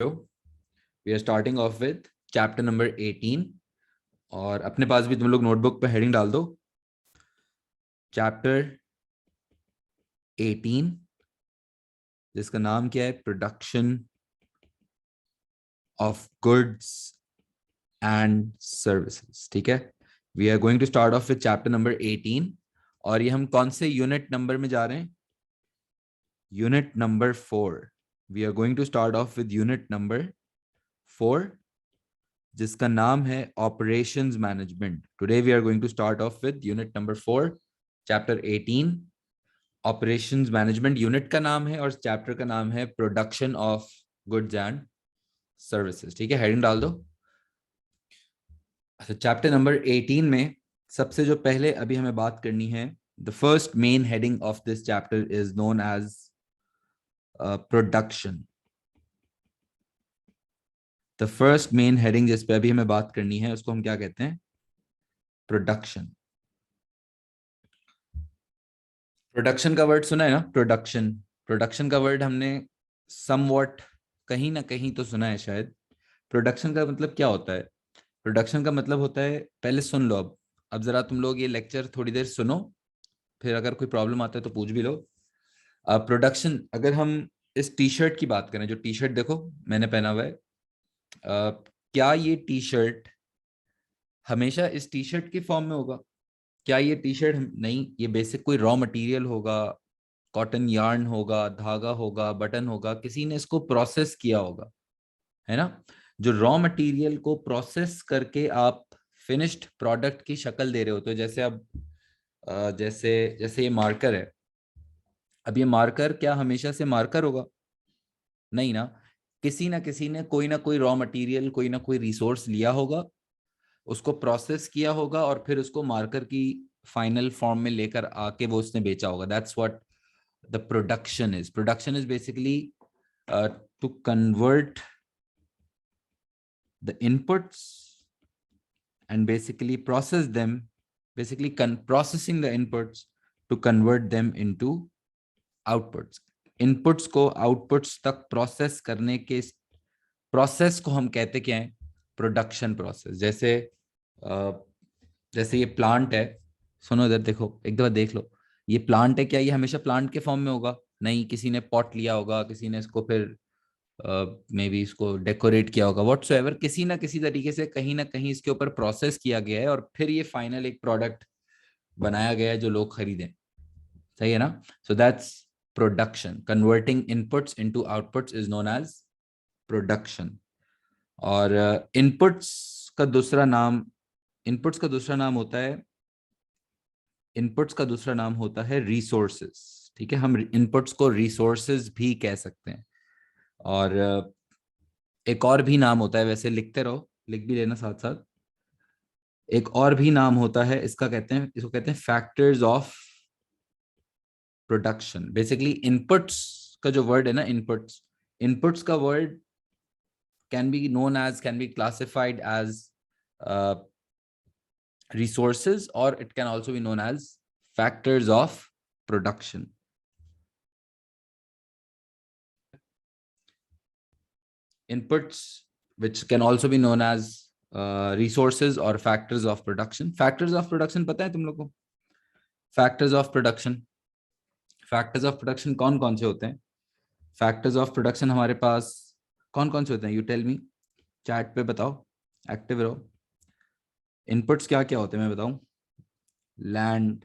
We are starting off with chapter number 18 और अपने पास भी तुम लोग नोटबुक पे हेडिंग डाल दो। चैप्टर 18 जिसका नाम क्या है, production of goods and services. ठीक है, we are going to start off with chapter number 18 और ये हम कौन से यूनिट नंबर में जा रहे हैं? Unit number 4। We are going to start off with unit number 4 जिसका नाम है operations management. Today we are going to start off with unit number 4 chapter 18। Operations management unit का नाम है और चैप्टर का नाम है production of goods and services. ठीक है, हेडिंग डाल दो। अच्छा, चैप्टर नंबर 18 में सबसे जो पहले अभी हमें बात करनी है, the first main heading of this chapter is known as production. The first main heading जिस पे अभी हमें बात करनी है उसको हम क्या कहते हैं? प्रोडक्शन। प्रोडक्शन का वर्ड सुना है ना? प्रोडक्शन, प्रोडक्शन का वर्ड हमने समवॉट कहीं ना कहीं तो सुना है शायद। प्रोडक्शन का मतलब क्या होता है? प्रोडक्शन का मतलब होता है, पहले सुन लो। अब जरा तुम लोग ये लेक्चर थोड़ी देर सुनो, फिर अगर कोई प्रॉब्लम आता है तो पूछ भी लो। प्रोडक्शन, अगर हम इस टी शर्ट की बात करें, जो टी शर्ट देखो मैंने पहना हुआ है, क्या ये टी शर्ट हमेशा इस टी शर्ट के फॉर्म में होगा? क्या ये टी शर्ट नहीं, ये बेसिक कोई रॉ मटेरियल होगा, कॉटन यार्न होगा, धागा होगा, बटन होगा, किसी ने इसको प्रोसेस किया होगा, है ना? जो रॉ मटेरियल को प्रोसेस करके आप फिनिश्ड प्रोडक्ट की शक्ल दे रहे हो, तो जैसे अब जैसे जैसे ये मार्कर है। अब ये मार्कर क्या हमेशा से मार्कर होगा? नहीं ना। किसी ने कोई ना कोई रॉ मटेरियल, कोई ना कोई रिसोर्स लिया होगा, उसको प्रोसेस किया होगा और फिर उसको मार्कर की फाइनल फॉर्म में लेकर आके वो उसने बेचा होगा। That's what the production is. Production is basically to convert the inputs and basically process them, basically processing the inputs to convert them into outputs। inputs को outputs तक process करने के process को हम कहते क्या है? production process। जैसे जैसे ये प्लांट है, सुनो इधर देखो, एक दफा देख लो। ये प्लांट है, क्या ये हमेशा प्लांट के फॉर्म में होगा? नहीं, किसी ने पॉट लिया होगा, किसी ने इसको फिर मे बी इसको डेकोरेट किया होगा, व्हाटसोएवर, किसी ना किसी तरीके से कहीं ना कहीं इसके ऊपर प्रोसेस किया गया है और फिर ये फाइनल एक प्रोडक्ट बनाया गया है जो लोग खरीदें। सही है ना? So that's production. Converting inputs into outputs is known as production. और इनपुट्स का दूसरा नाम होता है, इनपुट्स का दूसरा नाम होता है रिसोर्सेज। ठीक है, हम इनपुट्स को रिसोर्सेज भी कह सकते हैं। और एक और भी नाम होता है, वैसे लिखते रहो, लिख भी लेना साथ साथ। एक और भी नाम होता है इसका, इसको कहते हैं factors of production. Basically inputs का जो वर्ड है ना, इनपुट्स, इनपुट्स का word can be classified as resources, or it can also be known as factors of production। inputs which can also be known as resources or factors of production। factors of production पता है तुम लोग को? factors of production, factors of production कौन कौन से होते हैं? फैक्टर्स ऑफ प्रोडक्शन हमारे पास कौन कौन से होते हैं? यू टेल मी, चैट पे बताओ, एक्टिव रहो। इनपुट्स क्या क्या होते हैं मैं बताऊं? लैंड,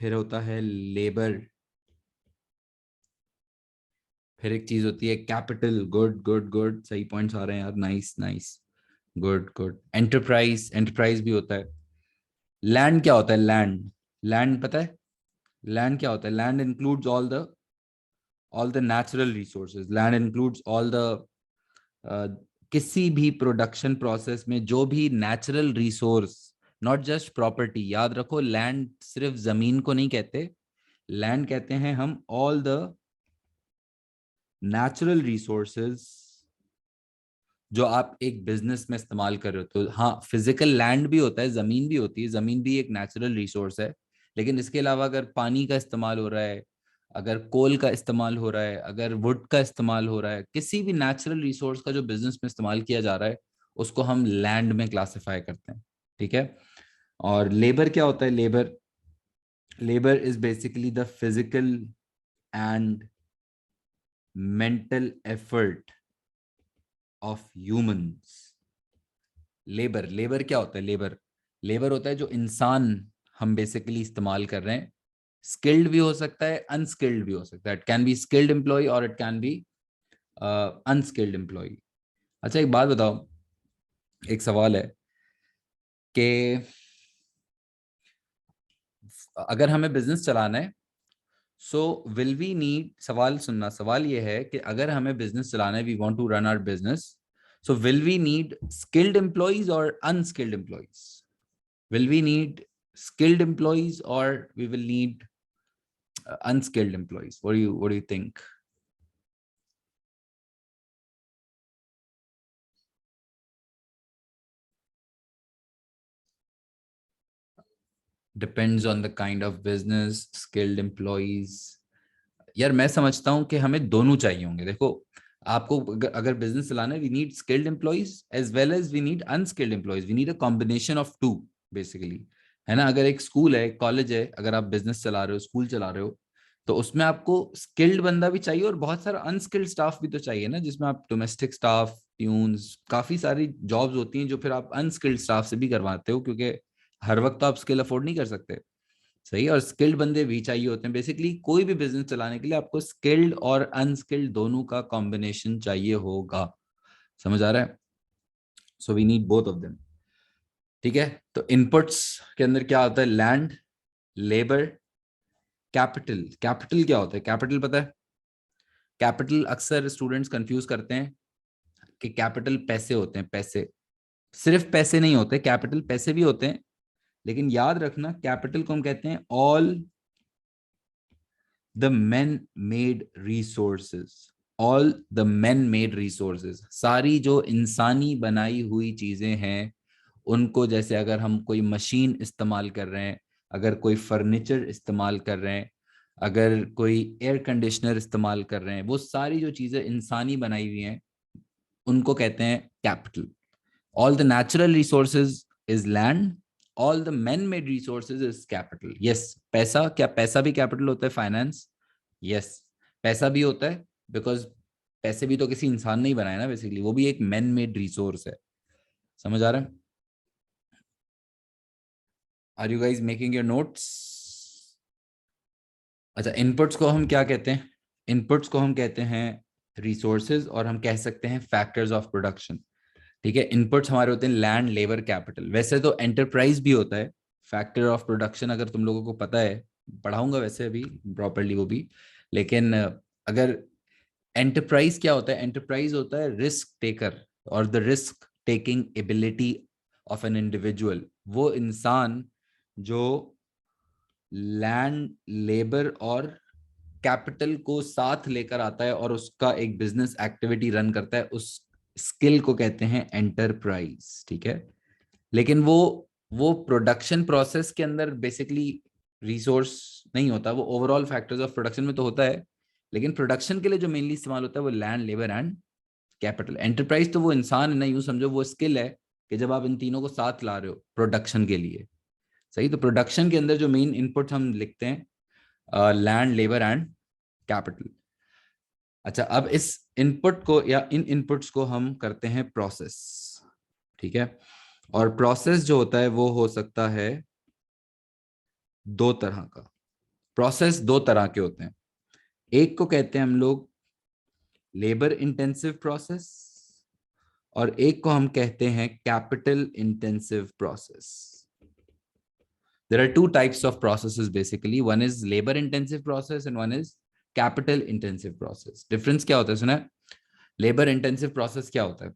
फिर होता है लेबर, फिर एक चीज होती है कैपिटल। गुड गुड गुड, सही पॉइंट्स आ रहे हैं यार, nice nice, good good. Enterprise, enterprise भी होता है। लैंड क्या होता है? लैंड, लैंड पता है? लैंड क्या होता है? Land includes all the natural resources. Land includes all the किसी भी प्रोडक्शन प्रोसेस में जो भी natural resource, not just property. याद रखो, लैंड सिर्फ जमीन को नहीं कहते, लैंड कहते हैं हम ऑल द नेचुरल रिसोर्सेज जो आप एक बिजनेस में इस्तेमाल कर रहे हो। तो हाँ, फिजिकल लैंड भी होता है, जमीन भी होती है, जमीन भी एक नेचुरल रिसोर्स है। लेकिन इसके अलावा अगर पानी का इस्तेमाल हो रहा है, अगर कोल का इस्तेमाल हो रहा है, अगर वुड का इस्तेमाल हो रहा है, किसी भी नेचुरल रिसोर्स का जो बिजनेस में इस्तेमाल किया जा रहा है, उसको हम लैंड में क्लासिफाई करते हैं, ठीक है। और लेबर क्या होता है? Labour is basically the physical and mental effort of humans. Labour क्या होता है? लेबर होता है जो इंसान हम बेसिकली इस्तेमाल कर रहे हैं। स्किल्ड भी हो सकता है, अनस्किल्ड भी हो सकता है। It can be skilled employ or it can be unskilled employ. अच्छा एक बात बताओ, एक सवाल है कि अगर हमें बिजनेस चलाना है, सो विल वी नीड, सवाल सुनना, सवाल ये है कि अगर हमें बिजनेस चलाना है, we want to run our business, so will we need skilled employees or unskilled employees? Will we need skilled employees or we will need unskilled employees? What do you think? Depends on the kind of business, skilled employees. यार मैं समझता हूँ कि हमें दोनों चाहिए होंगे। देखो, आपको अगर बिजनेस चलाना है, we need skilled employees as well as we need unskilled employees. We need a combination of two basically, है ना। अगर एक स्कूल है, कॉलेज है, अगर आप बिजनेस चला रहे हो, स्कूल चला रहे हो, तो उसमें आपको स्किल्ड बंदा भी चाहिए और बहुत सारा अनस्किल्ड स्टाफ भी तो चाहिए ना, जिसमें आप डोमेस्टिक स्टाफ, ट्यून्स, काफी सारी जॉब्स होती हैं जो फिर आप अनस्किल्ड स्टाफ से भी करवाते हो, क्योंकि हर वक्त तो आप स्किल अफोर्ड नहीं कर सकते। सही, और स्किल्ड बंदे भी चाहिए होते हैं। बेसिकली कोई भी बिजनेस चलाने के लिए आपको स्किल्ड और अनस्किल्ड दोनों का कॉम्बिनेशन चाहिए होगा। समझ आ रहा है? So we need both of them, ठीक है। तो इनपुट्स के अंदर क्या होता है? Land, labour, capital. कैपिटल क्या होता है? कैपिटल पता है? कैपिटल अक्सर स्टूडेंट्स कंफ्यूज करते हैं कि कैपिटल पैसे होते हैं। पैसे, सिर्फ पैसे नहीं होते, कैपिटल पैसे भी होते हैं। लेकिन याद रखना, कैपिटल को हम कहते हैं all the man made resources. All the man made resources, सारी जो इंसानी बनाई हुई चीजें हैं उनको, जैसे अगर हम कोई मशीन इस्तेमाल कर रहे हैं, अगर कोई फर्नीचर इस्तेमाल कर रहे हैं, अगर कोई एयर कंडीशनर इस्तेमाल कर रहे हैं, वो सारी जो चीजें इंसानी बनाई हुई हैं उनको कहते हैं capital. All the natural resources is land, all the man made resources is capital. Yes, पैसा, क्या पैसा भी कैपिटल होता है? फाइनेंस, यस, पैसा भी होता है, बिकॉज पैसे भी तो किसी इंसान ने ही बनाया ना, बेसिकली वो भी एक मैन मेड रिसोर्स है। समझ आ रहा है? Are you guys making your notes? अच्छा, इनपुट्स को हम क्या कहते हैं? इनपुट्स को हम कहते हैं रिसोर्सेज, और हम कह सकते हैं फैक्टर्स ऑफ प्रोडक्शन, ठीक है। इनपुट्स हमारे होते हैं लैंड, लेबर, कैपिटल। वैसे तो एंटरप्राइज भी होता है फैक्टर ऑफ प्रोडक्शन, अगर तुम लोगों को पता है, पढ़ाऊंगा वैसे अभी प्रॉपरली वो भी। लेकिन अगर एंटरप्राइज क्या होता है? एंटरप्राइज होता है रिस्क टेकर और the risk taking ability of an individual. वो इंसान जो लैंड, लेबर और कैपिटल को साथ लेकर आता है और उसका एक बिजनेस एक्टिविटी रन करता है, उस स्किल को कहते हैं एंटरप्राइज, ठीक है। लेकिन वो प्रोडक्शन प्रोसेस के अंदर बेसिकली रिसोर्स नहीं होता, वो ओवरऑल फैक्टर्स ऑफ प्रोडक्शन में तो होता है। लेकिन प्रोडक्शन के लिए जो मेनली इस्तेमाल होता है वो land, labour and capital. Enterprise तो वो इंसान है ना, यूं समझो वो स्किल है कि जब आप इन तीनों को साथ ला रहे हो प्रोडक्शन के लिए। सही, तो प्रोडक्शन के अंदर जो मेन इनपुट हम लिखते हैं लैंड, लेबर एंड कैपिटल। अच्छा, अब इस इनपुट को या इन इनपुट्स को हम करते हैं प्रोसेस, ठीक है। और प्रोसेस जो होता है वो हो सकता है दो तरह का। प्रोसेस दो तरह के होते हैं। एक को कहते हैं हम लोग लेबर इंटेंसिव प्रोसेस, और एक को हम कहते हैं capital intensive process. There are two types of processes basically. One is labor intensive process and one is capital intensive process. Difference क्या होता है सुना है? लेबर इंटेंसिव प्रोसेस क्या होता है?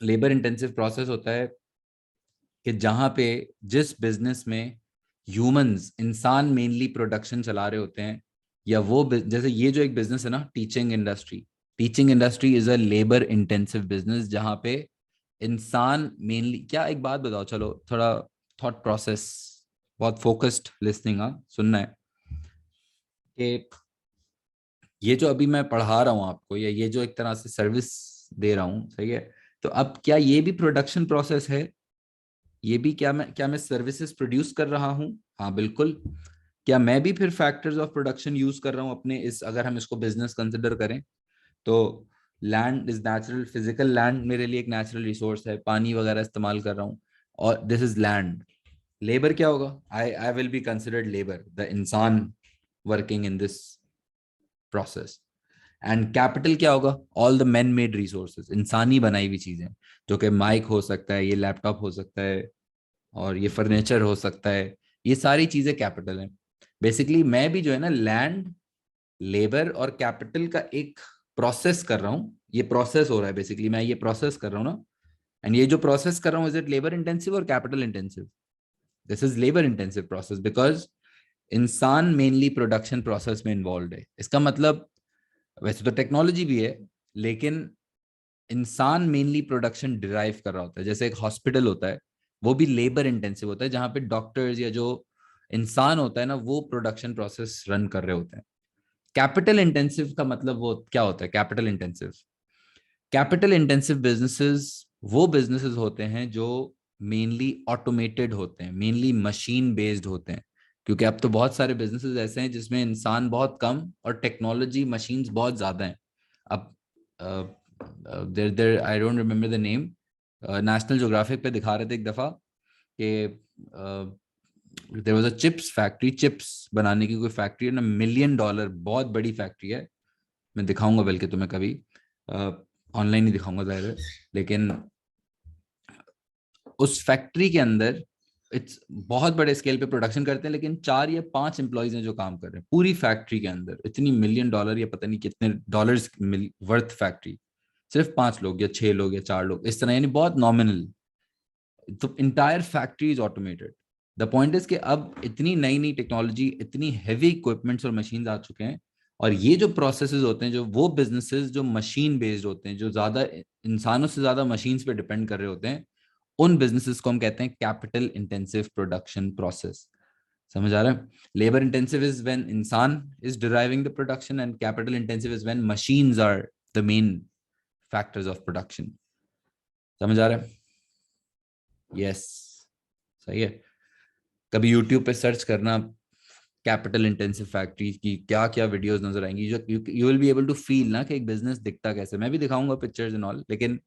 लेबर इंटेंसिव प्रोसेस होता है कि जहां पे, जिस बिजनेस में ह्यूमंस, इंसान मेनली प्रोडक्शन चला रहे होते हैं, या वो जैसे ये जो एक बिजनेस है ना, teaching industry. Teaching industry is a labour intensive business जहां पे इंसान मेनली, क्या, एक बात बताओ, चलो थोड़ा थॉट प्रोसेस, बहुत फोकस्ड लिसनिंग, हाँ सुनना है कि ये जो अभी मैं पढ़ा रहा हूँ आपको, या ये जो एक तरह से सर्विस दे रहा हूँ, सही है, तो अब क्या ये भी प्रोडक्शन प्रोसेस है? ये भी, क्या मैं सर्विसेज प्रोड्यूस कर रहा हूँ? हाँ बिल्कुल। क्या मैं भी फिर फैक्टर्स ऑफ प्रोडक्शन यूज कर रहा हूँ अपने इस, अगर हम इसको बिजनेस कंसिडर करें तो? Land is natural, physical land मेरे लिए एक नेचुरल रिसोर्स है, पानी वगैरह इस्तेमाल कर रहा हूँ, और दिस इज लैंड। लेबर क्या होगा? I I will be considered labour, the इंसान working in this process. And capital क्या होगा? All the man made resources, इंसानी बनाई हुई चीजें, जो कि माइक हो सकता है, ये लैपटॉप हो सकता है, और ये फर्नीचर हो सकता है, ये सारी चीजें कैपिटल हैं। बेसिकली मैं भी जो है ना, लैंड, लेबर और कैपिटल का एक प्रोसेस कर रहा हूँ। ये प्रोसेस हो रहा है, बेसिकली मैं ये प्रोसेस कर रहा हूँ ना। एंड ये जो प्रोसेस कर रहा हूँ, इज इट लेबर इंटेंसिव और capital intensive? This is labour intensive process, because इंसान मेनली प्रोडक्शन प्रोसेस में इन्वॉल्व है। इसका मतलब, वैसे तो टेक्नोलॉजी भी है, लेकिन इंसान मेनली प्रोडक्शन डिराइव कर रहा होता है। जैसे एक हॉस्पिटल होता है, वो भी लेबर इंटेंसिव होता है, जहां पे डॉक्टर्स या जो इंसान होता है ना, वो प्रोडक्शन प्रोसेस रन कर रहे होते हैं। कैपिटल इंटेंसिव का मतलब वो क्या होता है? कैपिटल इंटेंसिव बिजनेसेस वो बिजनेसेस होते हैं जो मेनली ऑटोमेटेड होते हैं, मेनली मशीन बेस्ड होते हैं। क्योंकि अब तो बहुत सारे बिजनेसेस ऐसे हैं जिसमें इंसान बहुत कम और टेक्नोलॉजी मशीन्स बहुत ज्यादा हैं। अब देर देर I don't remember the name, National Geographic पे दिखा रहे थे एक दफा कि there was a chips factory, chips बनाने की कोई फैक्ट्री है ना, $1 million, बहुत बड़ी फैक्ट्री है। मैं दिखाऊंगा बल्कि तुम्हें कभी, ऑनलाइन ही दिखाऊंगा जाहिर है। लेकिन उस फैक्ट्री के अंदर इट्स बहुत बड़े स्केल पे प्रोडक्शन करते हैं, लेकिन 4 या 5 एम्प्लॉयज हैं जो काम कर रहे हैं पूरी फैक्ट्री के अंदर। इतनी $1 million या पता नहीं कितने डॉलर्स वर्थ फैक्ट्री, सिर्फ 5 लोग या 6 लोग या 4 लोग इस तरह, यानी बहुत नॉमिनल। तो entire factory is automated. The point is कि अब इतनी नई नई टेक्नोलॉजी, इतनी हैवी इक्विपमेंट्स और मशीन्स आ चुके हैं, और ये जो प्रोसेसेस होते हैं, जो वो बिजनेसेस जो मशीन बेस्ड होते हैं, जो ज्यादा इंसानों से ज्यादा मशीन्स पे डिपेंड कर रहे होते हैं, उन बिजनेसेस को हम कहते हैं कैपिटल इंटेंसिव प्रोडक्शन प्रोसेस। समझ आ रहा है? लेबर इंटेंसिव इज व्हेन इंसान is driving the production, and capital intensive is when machines are the main factors of production. समझ आ रहा है? यस, सही है। कभी यूट्यूब पे सर्च करना कैपिटल इंटेंसिव फैक्ट्रीज की, क्या क्या वीडियोस नजर आएंगी, जो you will be able to feel ना कि एक बिजनेस दिखता कैसे। मैं भी दिखाऊंगा पिक्चर्स एंड ऑल, लेकिन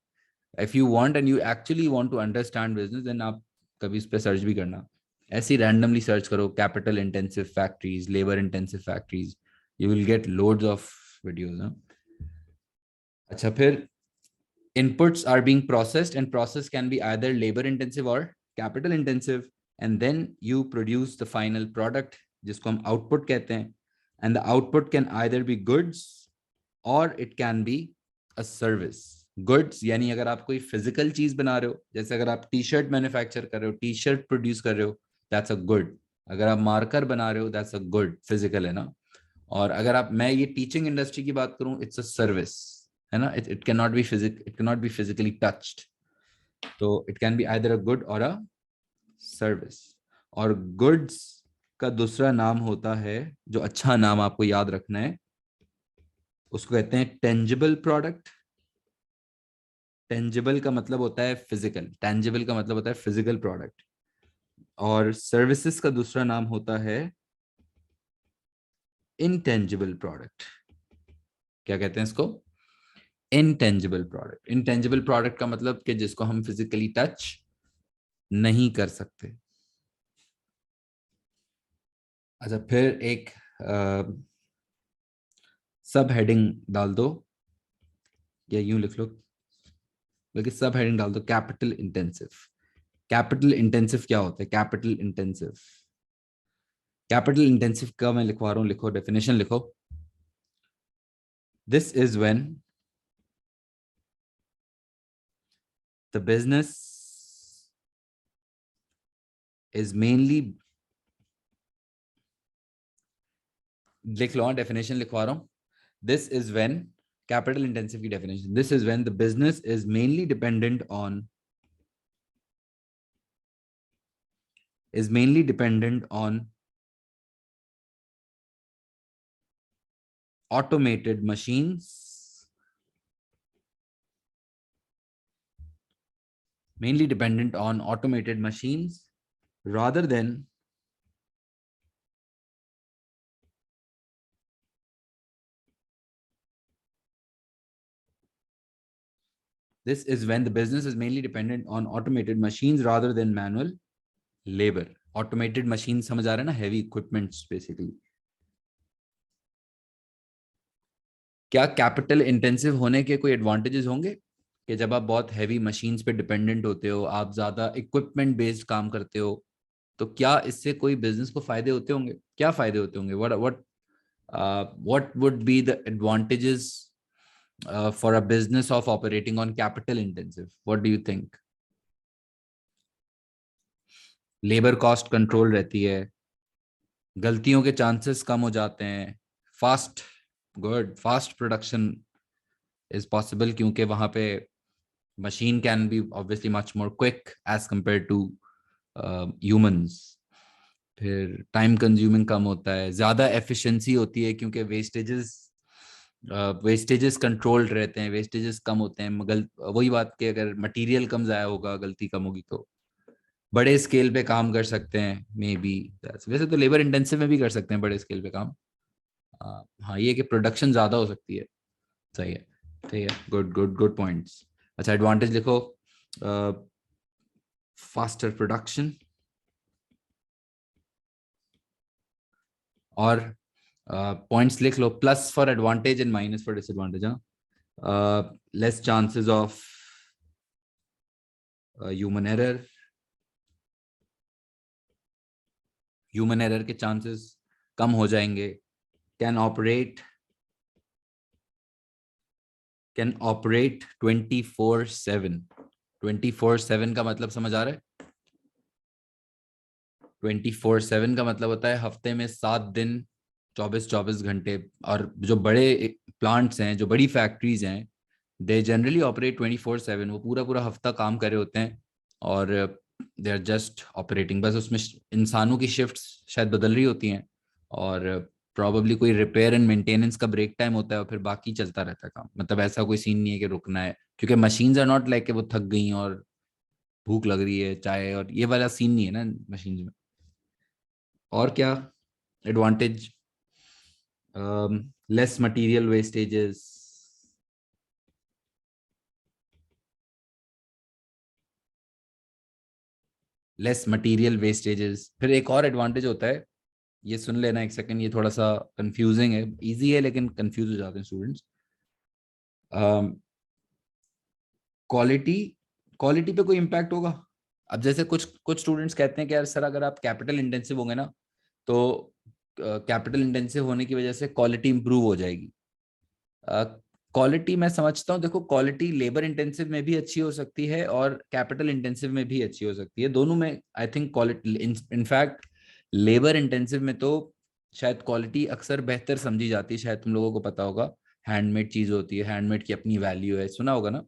if you want and you actually want to understand business, then आप कभी इस पे सर्च भी करना। ऐसे ही रैंडमली सर्च करो capital intensive factories, labour intensive factories, you will get loads of videos. अच्छा, फिर inputs are being processed, and process can be either labor intensive or capital intensive, and then you produce the final product, जिसको हम output कहते हैं। And the output can either be goods or it can be a service. Goods यानी अगर आप कोई physical चीज बना रहे हो, जैसे अगर आप टी शर्ट मैन्युफैक्चर कर रहे हो, टी शर्ट प्रोड्यूस कर रहे हो, दैट्स अ गुड। अगर आप मार्कर बना रहे हो, दैट्स अ गुड, फिजिकल है ना। और अगर आप, मैं ये टीचिंग इंडस्ट्री की बात करूं, इट्स अ सर्विस, है ना। It can not be it can not be physically touched, तो it can be either a good or a service. और गुड्स का दूसरा नाम होता है, जो अच्छा नाम आपको याद रखना है, उसको कहते हैं टेंजिबल प्रोडक्ट। टेंजिबल का मतलब होता है फिजिकल, टेंजिबल का मतलब होता है फिजिकल प्रोडक्ट। और सर्विसेज का दूसरा नाम होता है इनटेंजिबल प्रोडक्ट। क्या कहते हैं इसको? Intangible product. इनटेंजिबल प्रोडक्ट का मतलब कि जिसको हम फिजिकली टच नहीं कर सकते। अच्छा, फिर एक सब हेडिंग डाल दो, या यूं लिख लो, बल्कि सब हेडिंग डाल दो, कैपिटल इंटेंसिव। कैपिटल इंटेंसिव क्या होता है? कैपिटल इंटेंसिव, कैपिटल इंटेंसिव का मैं लिखवा रहा हूं, लिखो डेफिनेशन लिखो। This is when the business is mainly, लिख लो, डेफिनेशन लिखवा रहा हूं। This is when, capital intensive की definition, this is when the business is mainly dependent on, is mainly dependent on automated machines, mainly dependent on automated machines rather than this is when the business is mainly dependent on automated machines rather than manual labor. Automated machine समझ आ रहा है ना, heavy equipments basically. क्या capital intensive होने के कोई advantages होंगे कि जब आप बहुत हैवी मशीन्स पे डिपेंडेंट होते हो, आप ज्यादा इक्विपमेंट बेस्ड काम करते हो, तो क्या इससे कोई बिजनेस को फायदे होते होंगे? क्या फायदे होते होंगे? What would be the advantages for a business of operating on capital intensive? What do you think? Labour cost control रहती है, गलतियों के चांसेस कम हो जाते हैं, फास्ट प्रोडक्शन इज पॉसिबल क्योंकि वहां पे machine can be obviously much more quick as compared to humans. फिर टाइम कंज्यूमिंग कम होता है, ज्यादा एफिशिएंसी होती है क्योंकि वेस्टेजेस कंट्रोल्ड रहते हैं, वेस्टेजेस कम होते हैं। वही बात कि अगर मटेरियल कम जाया होगा, गलती कम होगी, तो बड़े स्केल पे काम कर सकते हैं मे बी। वैसे तो लेबर इंटेंसिव में भी कर सकते हैं बड़े स्केल पे काम। हाँ, ये कि प्रोडक्शन ज्यादा हो सकती है। सही है, सही है, गुड गुड गुड पॉइंट्स। अच्छा, एडवांटेज लिखो, फास्टर प्रोडक्शन और पॉइंट्स लिख लो, plus for advantage and minus for disadvantage. हाँ, less chances of human error, human error के चांसेस कम हो जाएंगे। Can operate 24/7। 24/7 का मतलब समझ आ रहा है? 24/7 का मतलब होता है हफ्ते में 7 दिन, 24-24 घंटे। और जो बड़े प्लांट्स हैं, जो बड़ी फैक्ट्रीज हैं, दे जनरली ऑपरेट 24/7। वो पूरा पूरा हफ्ता काम कर रहे होते हैं और दे आर जस्ट ऑपरेटिंग। बस उसमें इंसानों की शिफ्ट्स शायद बदल रही होती हैं और प्रॉबली कोई रिपेयर एंड मेंटेनेंस का ब्रेक टाइम होता है और फिर बाकी चलता रहता है काम। मतलब ऐसा कोई सीन नहीं है कि रुकना है, क्योंकि मशीन्स आर नॉट लाइक वो थक गई और भूख लग रही है चाय, और ये वाला सीन नहीं है ना मशीन्स में। और क्या एडवांटेज? लेस मटेरियल वेस्टेजेस, फिर एक और एडवांटेज होता है, ये सुन लेना एक सेकंड, ये थोड़ा सा कंफ्यूजिंग है, इजी है लेकिन कंफ्यूज हो जाते हैं स्टूडेंट्स। क्वालिटी, क्वालिटी पे कोई इम्पैक्ट होगा? अब जैसे कुछ कुछ स्टूडेंट्स कहते हैं कि यार सर, अगर आप कैपिटल इंटेंसिव होंगे ना, तो कैपिटल इंटेंसिव होने की वजह से क्वालिटी इंप्रूव हो जाएगी। क्वालिटी मैं समझता हूँ, देखो, क्वालिटी लेबर इंटेंसिव में भी अच्छी हो सकती है और कैपिटल इंटेंसिव में भी अच्छी हो सकती है, दोनों में I think quality. In fact labour intensive में तो शायद क्वालिटी अक्सर बेहतर समझी जाती है, शायद तुम लोगों को पता होगा। हैंडमेड चीज होती है, हैंडमेड की अपनी वैल्यू है, सुना होगा ना।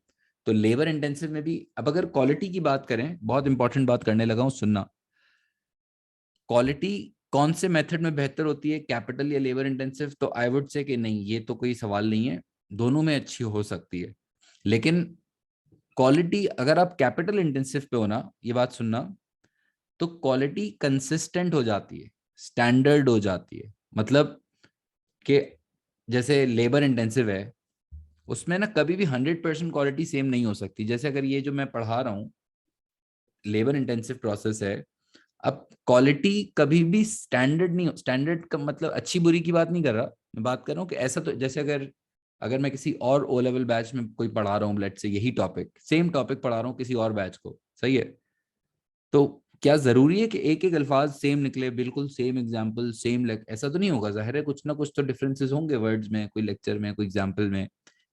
तो लेबर इंटेंसिव में भी, अब अगर क्वालिटी की बात करें, बहुत इंपॉर्टेंट बात करने लगा हूँ, सुनना। क्वालिटी कौन से मेथड में बेहतर होती है, कैपिटल या लेबर इंटेंसिव? तो आई वुड से कि नहीं, ये तो कोई सवाल नहीं है, दोनों में अच्छी हो सकती है। लेकिन क्वालिटी अगर आप कैपिटल इंटेंसिव पे हो ना, ये बात सुनना, तो क्वालिटी कंसिस्टेंट हो जाती है, स्टैंडर्ड हो जाती है। मतलब कि जैसे लेबर इंटेंसिव है, उसमें ना कभी भी 100% क्वालिटी सेम नहीं हो सकती। जैसे अगर ये जो मैं पढ़ा रहा हूँ लेबर इंटेंसिव प्रोसेस है, अब क्वालिटी कभी भी स्टैंडर्ड नहीं, स्टैंडर्ड का मतलब अच्छी बुरी की बात नहीं कर रहा, मैं बात कर रहा हूँ कि ऐसा, तो जैसे अगर अगर मैं किसी और ओ लेवल बैच में कोई पढ़ा रहा हूँ, लेट से यही टॉपिक, सेम टॉपिक पढ़ा रहा हूँ किसी और बैच को, सही है, तो क्या जरूरी है कि एक एक अल्फाज सेम निकले, बिल्कुल सेम एग्जाम्पल सेम? ऐसा तो नहीं होगा, जाहिर है कुछ ना कुछ तो डिफरेंसेस होंगे वर्ड्स में, कोई लेक्चर में, कोई एग्जाम्पल में।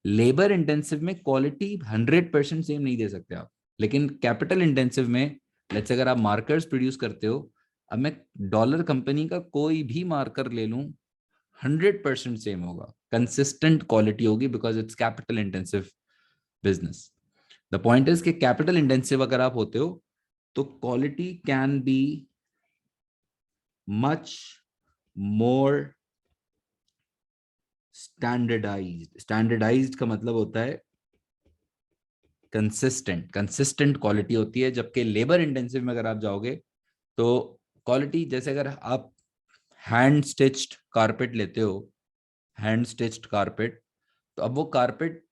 लेबर इंटेंसिव में क्वालिटी 100% सेम नहीं दे सकते आप, लेकिन कैपिटल इंटेंसिव में, लेट्स अगर आप मार्कर्स प्रोड्यूस करते हो, अब मैं डॉलर कंपनी का कोई भी मार्कर ले लूं, 100% सेम होगा, कंसिस्टेंट क्वालिटी होगी, because it's capital intensive business. The point is कि कैपिटल इंटेंसिव अगर आप होते हो, तो quality can be much more standardised का मतलब होता है कंसिस्टेंट क्वालिटी होती है, जबकि लेबर इंटेंसिव में अगर आप जाओगे तो क्वालिटी, जैसे अगर आप हैंड स्टिच्ड कारपेट लेते हो, हैंड स्टिच्ड कारपेट, तो अब वो कारपेट,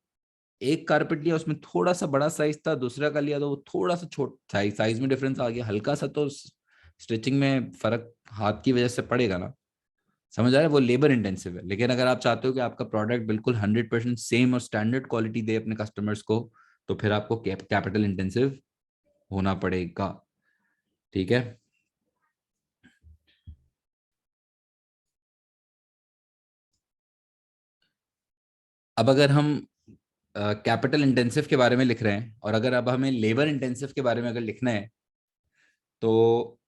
एक कारपेट लिया उसमें थोड़ा सा बड़ा साइज था, दूसरा का लिया तो वो थोड़ा सा छोटा साइज में डिफरेंस आ गया, हल्का सा, तो स्टिचिंग में फर्क हाथ की वजह से पड़ेगा ना। समझ आ रहा है, वो लेबर इंटेंसिव है। लेकिन अगर आप चाहते हो कि आपका प्रोडक्ट बिल्कुल 100% सेम और स्टैंडर्ड क्वालिटी दे अपने कस्टमर्स को, तो फिर आपको कैपिटल इंटेंसिव होना पड़ेगा। ठीक है। अब अगर हम कैपिटल इंटेंसिव के बारे में लिख रहे हैं, और अगर अब हमें लेबर इंटेंसिव के बारे में अगर लिखना है, तो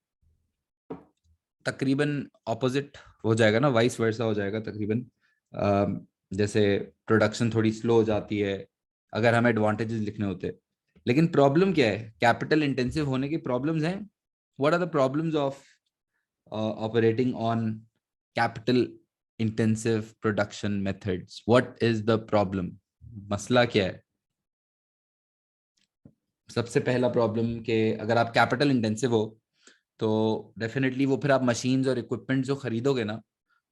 तकरीबन ऑपोजिट हो जाएगा ना, वाइस वर्सा हो जाएगा तकरीबन। जैसे प्रोडक्शन थोड़ी स्लो हो जाती है अगर हमें एडवांटेजेस लिखने होते हैं। लेकिन प्रॉब्लम क्या है, कैपिटल इंटेंसिव होने की प्रॉब्लम्स हैं। What are the problems of operating on capital intensive production methods? What is the problem? मसला क्या है? सबसे पहला प्रॉब्लम के, अगर आप कैपिटल इंटेंसिव हो तो डेफिनेटली वो फिर आप मशीन्स और इक्विपमेंट जो खरीदोगे ना,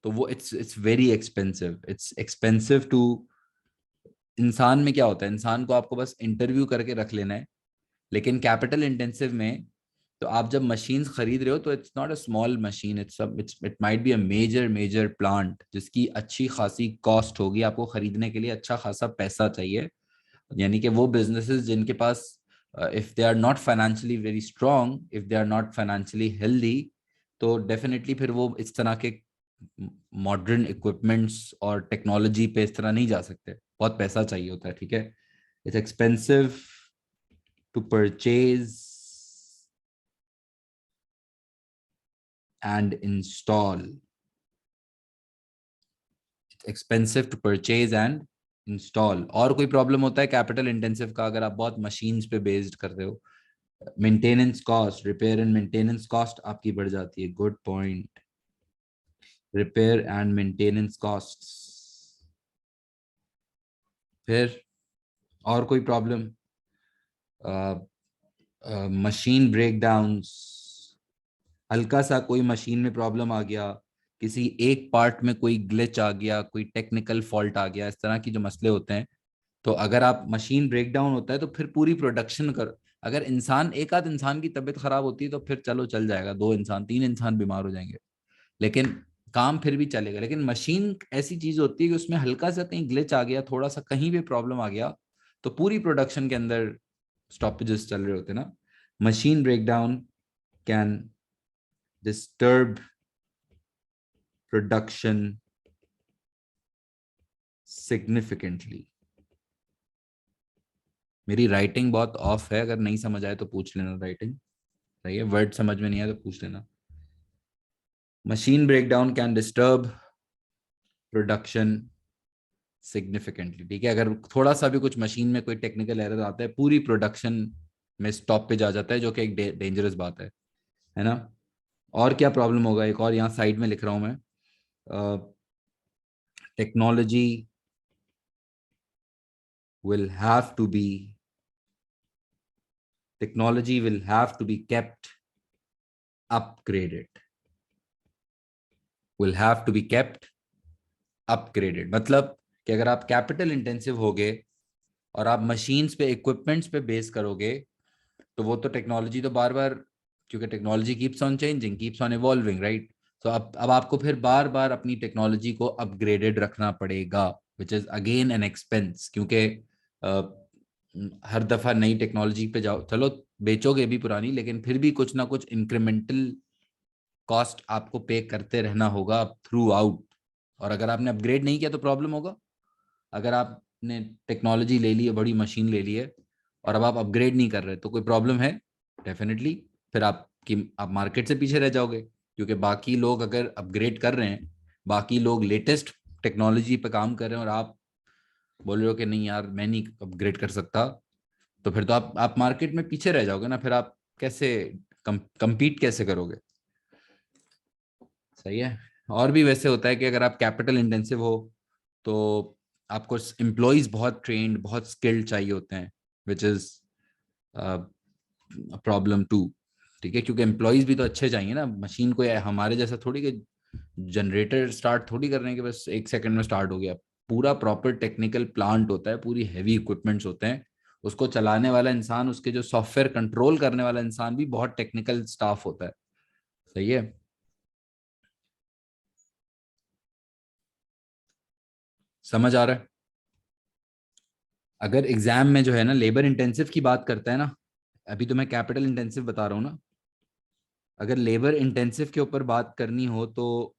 तो वो it's very expensive, it's expensive too. इंसान में क्या होता है, इंसान को आपको बस इंटरव्यू करके रख लेना है। लेकिन कैपिटल इंटेंसिव में तो आप जब मशीन्स खरीद रहे हो, तो it's not a small machine, it might be a major major plant, जिसकी अच्छी खासी कॉस्ट होगी। आपको खरीदने के लिए अच्छा खासा पैसा चाहिए। यानी कि वो बिजनेसेस जिनके पास, if they are not financially very strong, if they are not financially healthy, तो डेफिनेटली फिर वो इस तरह के मॉडर्न इक्विपमेंट्स और टेक्नोलॉजी पे इस तरह नहीं जा सकते। बहुत पैसा चाहिए होता है। ठीक है। It's expensive to purchase and install. Expensive to purchase and install. और कोई प्रॉब्लम होता है कैपिटल इंटेंसिव का, अगर आप बहुत मशीन्स पे बेस्ड कर रहे हो? Maintenance cost, repair and maintenance cost आपकी बढ़ जाती है। Good point. Repair and maintenance cost. फिर और कोई प्रॉब्लम? Machine breakdowns. हल्का सा कोई मशीन में प्रॉब्लम आ गया, किसी एक पार्ट में कोई ग्लिच आ गया, कोई टेक्निकल फॉल्ट आ गया, इस तरह की जो मसले होते हैं, तो अगर आप मशीन ब्रेकडाउन होता है तो फिर पूरी प्रोडक्शन कर, अगर इंसान, एक आध इंसान की तबीयत खराब होती है तो फिर चलो चल जाएगा, दो इंसान तीन इंसान बीमार हो जाएंगे, लेकिन काम फिर भी चलेगा। लेकिन मशीन ऐसी चीज होती है कि उसमें हल्का सा कहीं ग्लिच आ गया, थोड़ा सा कहीं भी प्रॉब्लम आ गया, तो पूरी प्रोडक्शन के अंदर स्टॉपेजेस चल रहे होते हैं ना। Machine breakdown can disturb production significantly. मेरी राइटिंग बहुत ऑफ है, अगर नहीं समझ आए तो पूछ लेना। राइटिंग सही है, वर्ड समझ में नहीं आया तो पूछ लेना। Machine breakdown can disturb production significantly. ठीक है। अगर थोड़ा सा भी कुछ मशीन में कोई टेक्निकल एरर आता है, पूरी प्रोडक्शन में स्टॉप पे जा जाता है, जो कि एक डेंजरस बात है ना। और क्या प्रॉब्लम होगा, एक और यहाँ साइड में लिख रहा हूं मैं। Technology will have to be technology will have to be kept upgraded. Will have to be kept upgraded मतलब कि अगर आप कैपिटल इंटेंसिव होगे और आप मशीन्स पे, इक्विपमेंट्स पे बेस करोगे, तो वो तो टेक्नोलॉजी तो बार बार, क्योंकि technology keeps on changing, keeps on evolving, right. तो अब आपको फिर बार बार अपनी टेक्नोलॉजी को अपग्रेडेड रखना पड़ेगा, which is again an expense, क्योंकि हर दफा नई टेक्नोलॉजी पे जाओ, चलो बेचोगे भी पुरानी, लेकिन फिर भी कुछ ना कुछ इंक्रीमेंटल कॉस्ट आपको पे करते रहना होगा थ्रू आउट। और अगर आपने अपग्रेड नहीं किया तो प्रॉब्लम होगा। अगर आपने टेक्नोलॉजी ले ली है, बड़ी मशीन ले ली है, और अब आप अपग्रेड नहीं कर रहे, तो कोई प्रॉब्लम है डेफिनेटली। फिर आप मार्केट से पीछे रह जाओगे, क्योंकि बाकी लोग अगर अपग्रेड कर रहे हैं, बाकी लोग लेटेस्ट टेक्नोलॉजी पे काम कर रहे हैं, और आप बोल रहे हो कि नहीं यार मैं नहीं अपग्रेड कर सकता, तो फिर तो आप मार्केट में पीछे रह जाओगे ना। फिर आप कैसे compete कैसे करोगे? सही है। और भी वैसे होता है कि अगर आप कैपिटल इंटेंसिव हो तो आपको एम्प्लॉयज बहुत ट्रेंड, बहुत स्किल्ड चाहिए होते हैं, विच इज प्रॉब्लम टू। ठीक है, क्योंकि एम्प्लॉयज भी तो अच्छे चाहिए ना। मशीन को हमारे जैसा थोड़ी कि जनरेटर स्टार्ट थोड़ी करने के बस 1 सेकंड में स्टार्ट हो गया। पूरा प्रॉपर टेक्निकल प्लांट होता है, पूरी हैवी इक्विपमेंट्स होते हैं। उसको चलाने वाला इंसान, उसके जो सॉफ्टवेयर कंट्रोल करने वाला इंसान भी बहुत टेक्निकल स्टाफ होता है। सही है। समझ आ रहा है। अगर एग्जाम में जो है ना लेबर इंटेंसिव की बात करता है ना, अभी तो मैं कैपिटल इंटेंसिव बता रहा हूँ ना, अगर लेबर इंटेंसिव के ऊपर बात करनी हो तो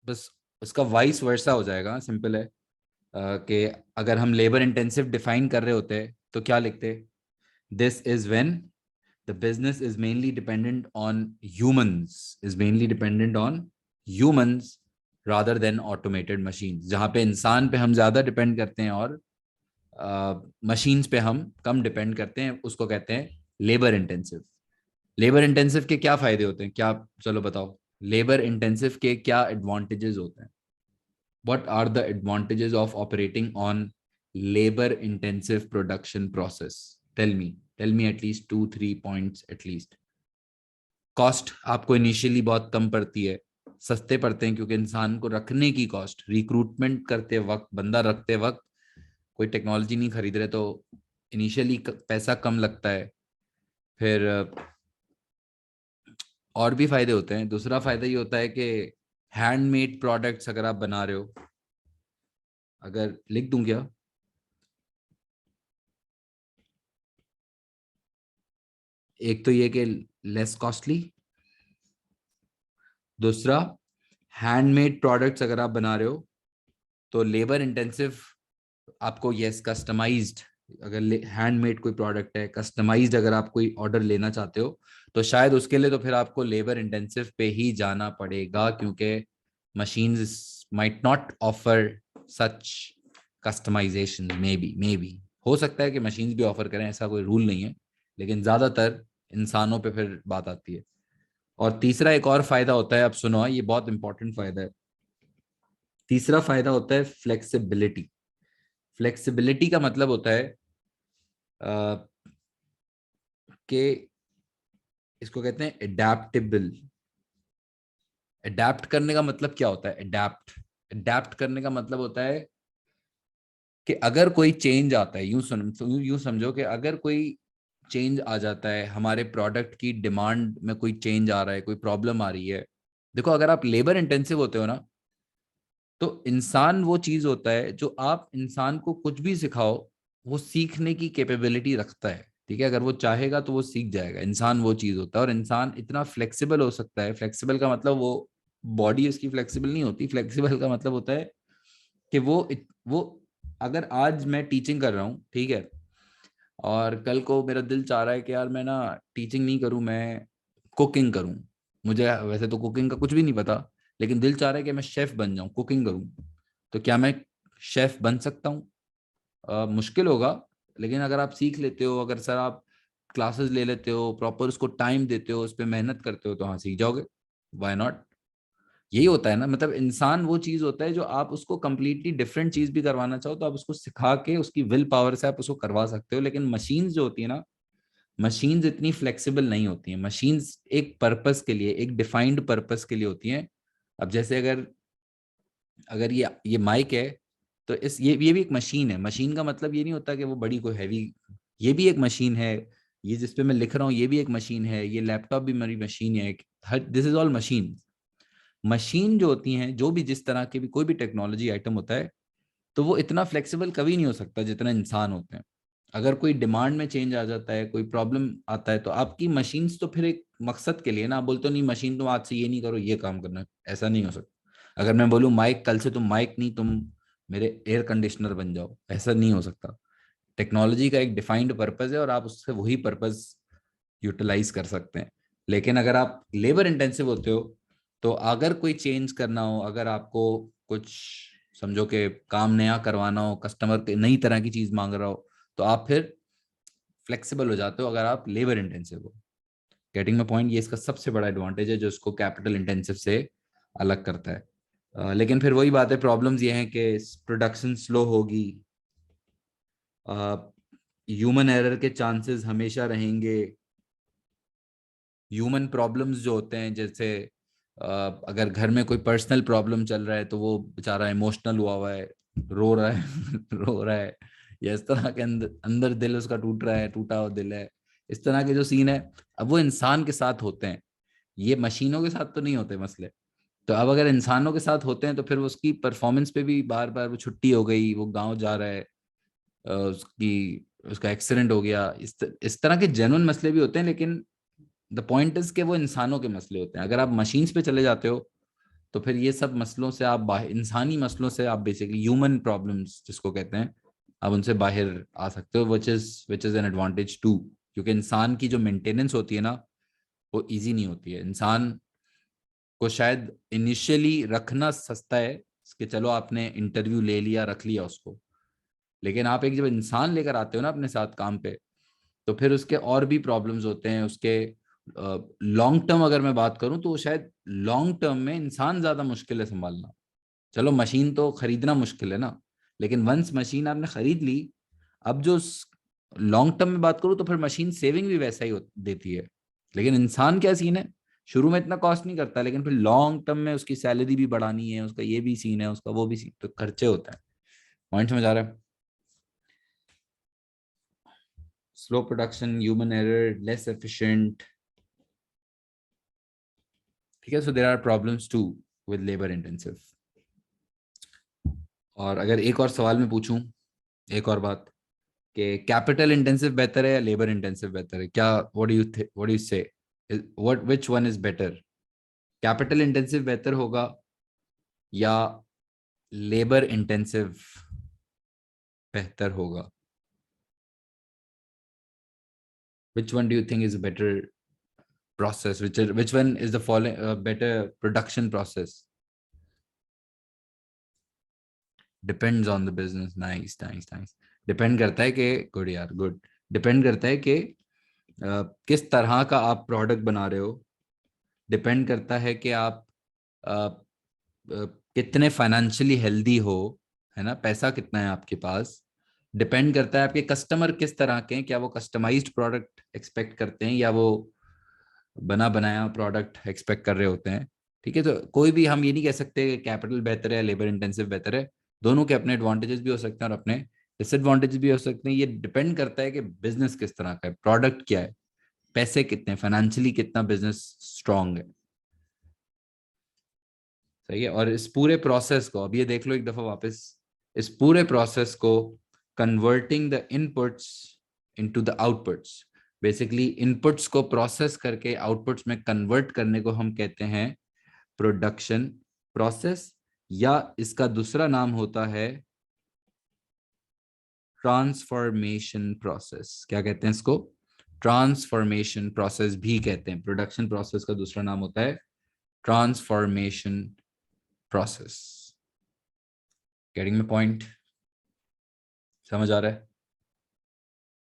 बस उसका वाइस वर्सा हो जाएगा। सिंपल है कि अगर हम लेबर इंटेंसिव डिफाइन कर रहे होते तो क्या लिखते? This is when the business is mainly dependent on humans, is mainly dependent on humans rather than automated machine. जहां पे इंसान पे हम ज्यादा डिपेंड करते हैं और मशीन्स पे हम कम डिपेंड करते हैं, उसको कहते हैं लेबर इंटेंसिव। लेबर इंटेंसिव के क्या फायदे होते हैं, क्या, चलो बताओ। लेबर इंटेंसिव के क्या एडवांटेजेस होते हैं? what are the advantages of operating on labor intensive production process? Tell me at least 2-3 points at least. Cost आपको इनिशियली बहुत कम पड़ती है, सस्ते पड़ते हैं, क्योंकि इंसान को रखने की कॉस्ट, रिक्रूटमेंट करते वक्त, बंदा रखते वक्त कोई टेक्नोलॉजी नहीं खरीद रहे तो इनिशियली पैसा कम लगता है। फिर और भी फायदे होते हैं। दूसरा फायदा ये होता है कि हैंडमेड प्रोडक्ट्स अगर आप बना रहे हो, अगर लिख दूं क्या? एक तो ये कि लेस कॉस्टली, दूसरा हैंडमेड प्रोडक्ट्स अगर आप बना रहे हो तो लेबर इंटेंसिव। आपको यस कस्टमाइज्ड, अगर हैंडमेड कोई प्रोडक्ट है, कस्टमाइज्ड अगर आप कोई ऑर्डर लेना चाहते हो तो शायद उसके लिए तो फिर आपको लेबर इंटेंसिव पे ही जाना पड़ेगा, क्योंकि machines might not offer such customisation. Maybe हो सकता है कि मशीन्स भी ऑफर करें, ऐसा कोई रूल नहीं है, लेकिन ज्यादातर इंसानों पे फिर बात आती है। और तीसरा एक और फायदा होता है, अब सुनो, ये बहुत इंपॉर्टेंट फायदा है। तीसरा फायदा होता है फ्लेक्सिबिलिटी। फ्लेक्सिबिलिटी का मतलब होता है कि इसको कहते हैं एडेप्टेबल। अडेप्ट करने का मतलब क्या होता है? अडेप्ट करने का मतलब होता है कि अगर कोई चेंज आता है, यूं समझो कि अगर कोई चेंज आ जाता है, हमारे प्रोडक्ट की डिमांड में कोई चेंज आ रहा है, कोई प्रॉब्लम आ रही है। देखो, अगर आप लेबर इंटेंसिव होते हो ना, तो इंसान वो चीज होता है जो आप इंसान को कुछ भी सिखाओ, वो सीखने की कैपेबिलिटी रखता है। ठीक है, अगर वो चाहेगा तो वो सीख जाएगा। इंसान वो चीज होता है, और इंसान इतना फ्लेक्सिबल हो सकता है। फ्लेक्सिबल का मतलब वो बॉडी उसकी फ्लेक्सिबल नहीं होती। फ्लेक्सिबल का मतलब होता है कि वो अगर आज मैं टीचिंग कर रहा हूँ, ठीक है, और कल को मेरा दिल चाह रहा है कि यार मैं ना टीचिंग नहीं करूँ, मैं कुकिंग करूँ। मुझे वैसे तो कुकिंग का कुछ भी नहीं पता, लेकिन दिल चाह रहा है कि मैं शेफ बन जाऊँ, कुकिंग करूँ। तो क्या मैं शेफ बन सकता हूँ? मुश्किल होगा, लेकिन अगर आप सीख लेते हो, अगर सर आप क्लासेस ले लेते हो, प्रॉपर उसको टाइम देते हो, उस पर मेहनत करते हो, तो हाँ सीख जाओगे। Why not? यही होता है ना, मतलब इंसान वो चीज होता है जो आप उसको कंप्लीटली डिफरेंट चीज भी करवाना चाहो तो आप उसको सिखा के उसकी विल पावर से आप उसको करवा सकते हो। लेकिन मशीन्स जो होती है ना, मशीन्स इतनी फ्लेक्सिबल नहीं होती हैं। मशीन्स एक पर्पस के लिए, एक डिफाइंड पर्पस के लिए होती हैं। अब जैसे अगर अगर ये माइक है, तो इस ये भी एक मशीन है। मशीन का मतलब ये नहीं होता कि वो बड़ी कोई हैवी, ये भी एक मशीन है। ये जिस पे मैं लिख रहा हूँ ये भी एक मशीन है। ये लैपटॉप भी मेरी मशीन है। Her this is all machine. Machine जो होती हैं, जो भी जिस तरह की भी कोई भी टेक्नोलॉजी आइटम होता है, तो वो इतना फ्लेक्सिबल कभी नहीं हो सकता जितना इंसान होते हैं। अगर कोई डिमांड में चेंज आ जाता है, कोई प्रॉब्लम आता है, तो आपकी मशीन्स तो फिर एक मकसद के लिए ना, आप बोलते हो नहीं मशीन तुम आज से ये नहीं करो, ये काम करना है, ऐसा नहीं हो सकता। अगर मैं बोलूँ माइक कल से तुम माइक नहीं, तुम मेरे एयर कंडीशनर बन जाओ, ऐसा नहीं हो सकता। टेक्नोलॉजी का एक डिफाइंड पर्पज है और आप उससे वही पर्पज यूटिलाइज कर सकते हैं। लेकिन अगर आप लेबर इंटेंसिव होते हो, तो अगर कोई चेंज करना हो, अगर आपको कुछ समझो कि काम नया करवाना हो, कस्टमर नई तरह की चीज मांग रहा हो, तो आप फिर फ्लेक्सिबल हो जाते हो अगर आप लेबर इंटेंसिव हो। Getting my point? ये इसका सबसे बड़ा एडवांटेज है जो इसको कैपिटल इंटेंसिव से अलग करता है। लेकिन फिर वही बात है, प्रॉब्लम्स ये हैं कि प्रोडक्शन स्लो होगी, ह्यूमन एरर के चांसेस हमेशा रहेंगे, ह्यूमन प्रॉब्लम्स जो होते हैं, जैसे अगर घर में कोई पर्सनल प्रॉब्लम चल रहा है तो वो बेचारा इमोशनल हुआ है, रो रहा है रो रहा है, या इस तरह के अंदर अंदर दिल उसका टूट रहा है, टूटा हुआ दिल है, इस तरह के जो सीन है, अब वो इंसान के साथ होते हैं, ये मशीनों के साथ तो नहीं होते मसले। तो अब अगर इंसानों के साथ होते हैं तो फिर उसकी परफॉर्मेंस पे भी बार बार, वो छुट्टी हो गई, वो गाँव जा रहा है, उसकी उसका एक्सीडेंट हो गया, इस तरह के जेन्युइन मसले भी होते हैं, लेकिन द पॉइंट इज के वो इंसानों के मसले होते हैं। अगर आप मशीन्स पे चले जाते हो तो फिर ये सब मसलों से आप बाहर, इंसानी मसलों से आप बेसिकली ह्यूमन प्रॉब्लम्स जिसको कहते हैं, आप उनसे बाहर आ सकते हो, which is an advantage too, क्योंकि इंसान की जो मेंटेनेंस होती है ना, वो इजी नहीं होती है। इंसान को शायद इनिशियली रखना सस्ता है कि चलो आपने इंटरव्यू ले लिया, रख लिया उसको, लेकिन आप एक जब इंसान लेकर आते हो ना अपने साथ काम पे, तो फिर उसके और भी प्रॉब्लम्स होते हैं उसके। लॉन्ग टर्म अगर मैं बात करूं तो शायद लॉन्ग टर्म में इंसान ज्यादा मुश्किल है संभालना। चलो मशीन तो खरीदना मुश्किल है ना, लेकिन वंस मशीन आपने खरीद ली, अब जो लॉन्ग टर्म में बात करूं तो फिर मशीन सेविंग भी वैसा ही देती है। लेकिन इंसान क्या सीन है, शुरू में इतना कॉस्ट नहीं करता, लेकिन फिर लॉन्ग टर्म में उसकी सैलरी भी बढ़ानी है, उसका ये भी सीन है, उसका वो भी सीन, तो खर्चे होते हैं। पॉइंट समझ आ रहा है? Slow production, human error, less efficient, ठीक है। So there are problems too with labour intensive. और अगर एक और सवाल में पूछूं, एक और बात, कि कैपिटल इंटेंसिव बेहतर है या लेबर इंटेंसिव बेहतर है, क्या, व्हाट डू यू से, what which one is better? Capital intensive बेहतर होगा या लेबर इंटेंसिव बेहतर होगा? Which one do you think is better process, which one is the following better production process? Depends on the business. Nice, nice, nice. Depend करता है कि, good यार, good, depend करता है कि किस तरह का आप प्रोडक्ट बना रहे हो, डिपेंड करता है कि आप अ, कितने फाइनेंशियली हेल्दी हो, है ना, पैसा कितना है आपके पास, डिपेंड करता है आपके कस्टमर किस तरह के हैं, क्या वो कस्टमाइज्ड प्रोडक्ट एक्सपेक्ट करते हैं या वो बना बनाया प्रोडक्ट एक्सपेक्ट कर रहे होते हैं। ठीक है, तो कोई भी हम ये नहीं कह सकते कि कैपिटल बेहतर है या लेबर इंटेंसिव बेहतर है। दोनों के अपने एडवांटेजेस भी हो सकते हैं और अपने डिसएडवांटेजेस भी हो सकते हैं। ये डिपेंड करता है कि बिजनेस किस तरह का है, प्रोडक्ट क्या है, पैसे कितने, फाइनेंशियली कितना बिजनेस स्ट्रांग है। सही है। और इस पूरे प्रोसेस को अब ये देख लो एक दफा वापस, इस पूरे प्रोसेस को, converting the inputs into the outputs, basically inputs को प्रोसेस करके आउटपुट्स में कन्वर्ट करने को हम कहते हैं प्रोडक्शन प्रोसेस, या इसका दूसरा नाम होता है ट्रांसफॉर्मेशन प्रोसेस। क्या कहते हैं इसको? ट्रांसफॉर्मेशन प्रोसेस भी कहते हैं। प्रोडक्शन प्रोसेस का दूसरा नाम होता है transformation process. Getting my point? समझ आ रहा है?